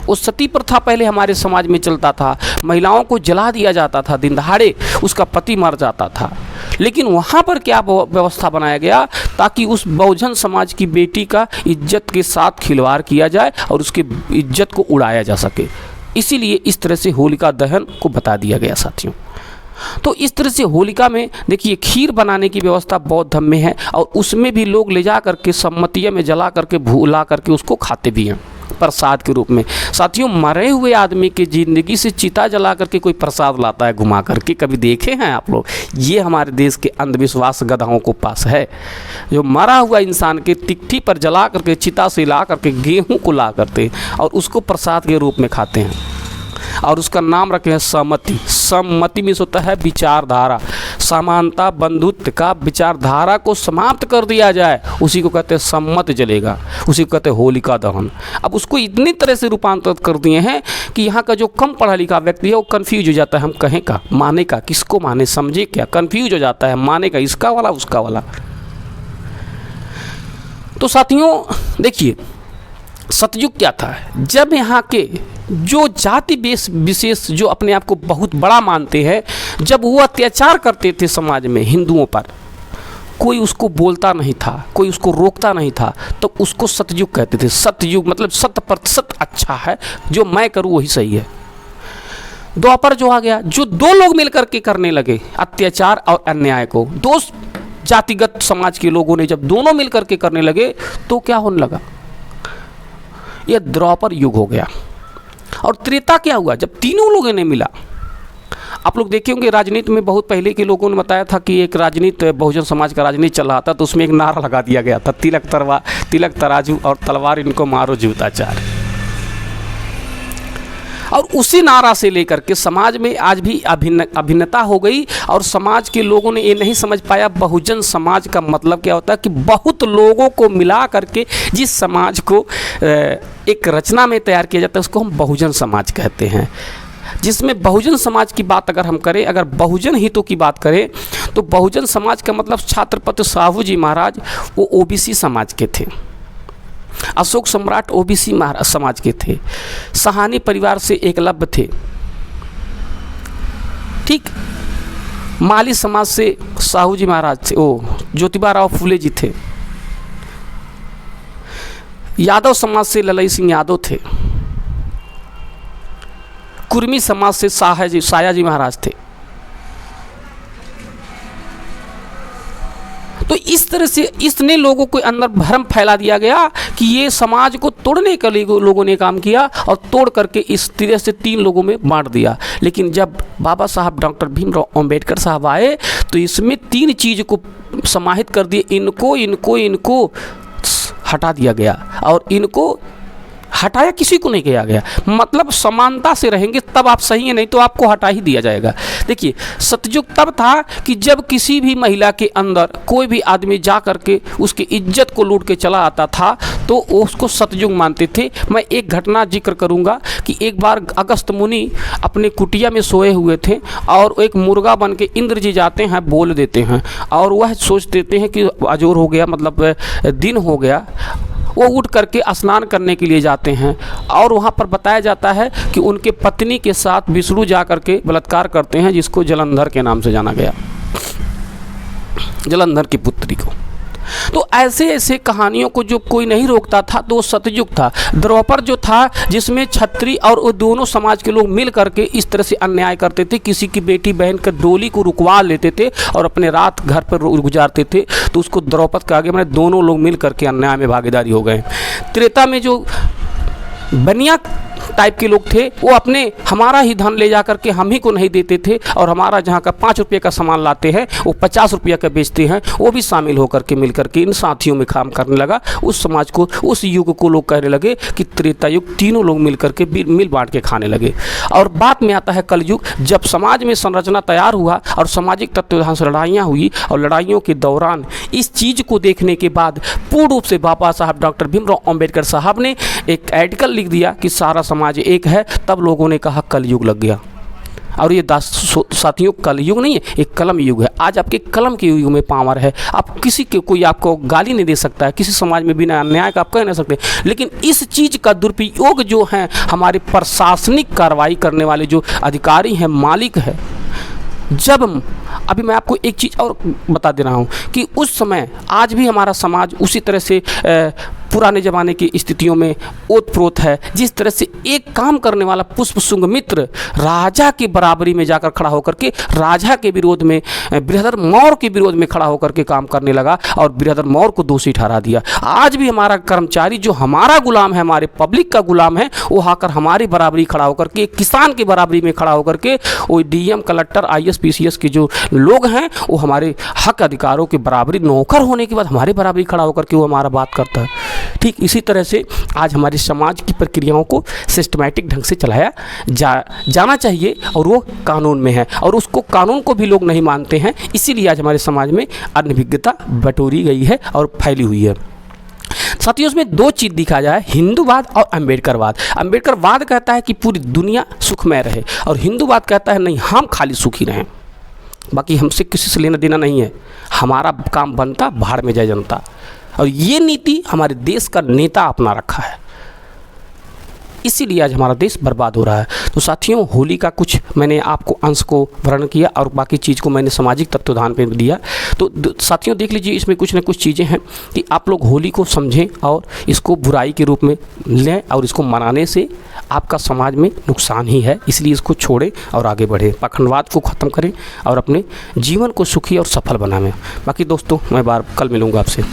वो सती प्रथा पहले हमारे समाज में चलता था, महिलाओं को जला दिया जाता था, दिन दहाड़े उसका पति मर जाता था। लेकिन वहाँ पर क्या व्यवस्था बनाया गया ताकि उस बहुजन समाज की बेटी का इज्जत के साथ खिलवाड़ किया जाए और उसकी इज्जत को उड़ाया जा सके। इसीलिए इस तरह से होलिका दहन को बता दिया गया साथियों। तो इस तरह से होलिका में देखिए खीर बनाने की व्यवस्था बौद्ध धर्म में है और उसमें भी लोग ले जा करके सम्मतिया में जला करके भूला करके उसको खाते भी हैं प्रसाद के रूप में। साथियों, मरे हुए आदमी की ज़िंदगी से चिता जला करके कोई प्रसाद लाता है घुमा करके, कभी देखे हैं आप लोग? ये हमारे देश के अंधविश्वास गधाओं को पास है। जो मरा हुआ इंसान के तिकठी पर जला करके चिता से ला करके गेहूँ को ला करते और उसको प्रसाद के रूप में खाते हैं और उसका नाम रखे हैं सम्मति। सम्मति में होता है विचारधारा, समानता बंधुत्व का विचारधारा को समाप्त कर दिया जाए, उसी को कहते हैं सम्मत जलेगा, उसी को कहते हैं होलिका दहन। अब उसको इतनी तरह से रूपांतरित कर दिए हैं कि यहाँ का जो कम पढ़ा लिखा व्यक्ति है वो कन्फ्यूज हो जाता है, हम कहें का माने का, किसको माने, समझे क्या, कन्फ्यूज हो जाता है, माने का इसका वाला उसका वाला। तो साथियों देखिए, सतयुग क्या था? जब यहाँ के जो जाति विशेष जो अपने आप को बहुत बड़ा मानते हैं, जब वो अत्याचार करते थे समाज में हिंदुओं पर, कोई उसको बोलता नहीं था, कोई उसको रोकता नहीं था, तो उसको सतयुग कहते थे। सतयुग मतलब 100% अच्छा है, जो मैं करूँ वही सही है। द्वापर जो आ गया, जो दो लोग मिलकर के करने लगे अत्याचार और अन्याय को, दो जातिगत समाज के लोगों ने जब दोनों मिलकर के करने लगे तो क्या होने लगा? यह द्वापर युग हो गया। और त्रेता क्या हुआ? जब तीनों लोगों ने मिला। आप लोग देखे होंगे राजनीति में बहुत पहले के लोगों ने बताया था कि एक राजनीति बहुजन समाज का राजनीति चल रहा था, तो उसमें एक नारा लगा दिया गया था, तिलक तराजू और तलवार इनको मारो जूताचार। और उसी नारा से लेकर के समाज में आज भी अभिन्नता हो गई और समाज के लोगों ने ये नहीं समझ पाया बहुजन समाज का मतलब क्या होता है, कि बहुत लोगों को मिला करके जिस समाज को एक रचना में तैयार किया जाता है उसको हम बहुजन समाज कहते हैं। जिसमें बहुजन समाज की बात अगर हम करें, अगर बहुजन हितों की बात करें, तो बहुजन समाज का मतलब छत्रपति साहू जी महाराज वो ओबीसी समाज के थे, अशोक सम्राट ओबीसी समाज के थे, सहानी परिवार से एकलव्य थे, ठीक, माली समाज से साहू जी महाराज थे, ओ ज्योतिबा राव फुले जी थे, यादव समाज से ललई सिंह यादव थे, कुर्मी समाज से साया जी महाराज थे। तो इस तरह से इसने लोगों के अंदर भ्रम फैला दिया गया कि ये समाज को तोड़ने के लिए लोगों ने काम किया और तोड़ करके इस तरह से तीन लोगों में बांट दिया। लेकिन जब बाबा साहब डॉक्टर भीमराव अंबेडकर साहब आए तो इसमें तीन चीज़ को समाहित कर दिए, इनको हटा दिया गया और इनको हटाया किसी को नहीं किया गया। मतलब समानता से रहेंगे तब आप सही हैं, नहीं तो आपको हटा ही दिया जाएगा। देखिए, सतयुग तब था कि जब किसी भी महिला के अंदर कोई भी आदमी जा करके उसकी इज्जत को लूट के चला आता था तो उसको सतयुग मानते थे। मैं एक घटना जिक्र करूंगा कि एक बार अगस्त मुनि अपने कुटिया में सोए हुए थे और एक मुर्गा बन के इंद्र जी जाते हैं, बोल देते हैं और वह सोच देते हैं कि अजोर हो गया, मतलब दिन हो गया। वो उठ करके स्नान करने के लिए जाते हैं और वहाँ पर बताया जाता है कि उनके पत्नी के साथ विष्णु जा करके बलात्कार करते हैं, जिसको जलंधर के नाम से जाना गया, जलंधर की पुत्री को। तो ऐसे ऐसे कहानियों को जो कोई नहीं रोकता था तो वो सतयुग था। द्वापर जो था जिसमें क्षत्रिय और वो दोनों समाज के लोग मिल करके इस तरह से अन्याय करते थे, किसी की बेटी बहन का डोली को रुकवा लेते थे और अपने रात घर पर गुजारते थे, तो उसको द्रौपद के आगे मैंने दोनों लोग मिल करके अन्याय में भागीदारी हो गए। त्रेता में जो बनिया टाइप के लोग थे वो अपने हमारा ही धन ले जा करके हम ही को नहीं देते थे और हमारा जहाँ का 5 रुपये का सामान लाते हैं वो 50 रुपये का बेचते हैं, वो भी शामिल होकर के मिल करके इन साथियों में काम करने लगा। उस समाज को, उस युग को लोग कहने लगे कि त्रेता युग, तीनों लोग मिल करके मिल बांट के खाने लगे। और बाद में आता है कलयुग, जब समाज में संरचना तैयार हुआ और सामाजिक तत्वाधान से लड़ाइयाँ हुई और लड़ाइयों के दौरान इस चीज़ को देखने के बाद पूर्ण रूप से बाबा साहब डॉक्टर भीमराव अंबेडकर साहब ने एक आर्टिकल लिख दिया कि सारा समाज एक है। तब लोगों ने कहा कलयुग लग गया। और ये साथियों कलयुग नहीं है, एक कलम युग है। आज आपके कलम के युग में पावर है। आप किसी के कोई आपको गाली नहीं दे सकता है, किसी समाज में बिना अन्याय का आप कह नहीं सकते। लेकिन इस चीज़ का दुरुपयोग जो है हमारे प्रशासनिक कार्रवाई करने वाले जो अधिकारी हैं, मालिक है, जब अभी मैं आपको एक चीज़ और बता दे रहा हूँ कि उस समय आज भी हमारा समाज उसी तरह से पुराने ज़माने की स्थितियों में ओतप्रोत है। जिस तरह से एक काम करने वाला पुष्पशुंग राजा की बराबरी में जाकर खड़ा होकर के राजा के विरोध में, बृहदर मौर्य के विरोध में खड़ा होकर के काम करने लगा और बृहदर मौर्य को दोषी ठहरा दिया। आज भी हमारा कर्मचारी जो हमारा गुलाम है, हमारे पब्लिक का गुलाम है, वो आकर हमारी बराबरी खड़ा होकर के, किसान की बराबरी में खड़ा होकर के, वो डीएम, कलेक्टर, IAS, PCS के जो लोग हैं वो हमारे हक अधिकारों की बराबरी, नौकर होने के बाद हमारे बराबरी खड़ा होकर के वो हमारा बात करता है। ठीक इसी तरह से आज हमारे समाज की प्रक्रियाओं को सिस्टमैटिक ढंग से चलाया जाना चाहिए और वो कानून में है, और उसको कानून को भी लोग नहीं मानते हैं। इसीलिए आज हमारे समाज में अनभिज्ञता बटोरी गई है और फैली हुई है। साथियों, उसमें दो चीज़ दिखा जाए, हिंदूवाद और अम्बेडकरवाद। अम्बेडकरवाद कहता है कि पूरी दुनिया सुखमय रहे और हिंदूवाद कहता है नहीं, हम खाली सुखी रहें, बाकी हमसे किसी से लेना देना नहीं है, हमारा काम बनता, भाड़ में जाए जनता। और ये नीति हमारे देश का नेता अपना रखा है, इसीलिए आज हमारा देश बर्बाद हो रहा है। तो साथियों, होली का कुछ मैंने आपको अंश को वर्णन किया और बाकी चीज़ को मैंने सामाजिक तत्वधान पे दिया। तो साथियों देख लीजिए, इसमें कुछ न कुछ चीज़ें हैं कि आप लोग होली को समझें और इसको बुराई के रूप में लें, और इसको मनाने से आपका समाज में नुकसान ही है। इसलिए इसको छोड़ें और आगे बढ़ें, पाखंडवाद को ख़त्म करें और अपने जीवन को सुखी और सफल बनाएं। बाकी दोस्तों, मैं कल मिलूँगा आपसे।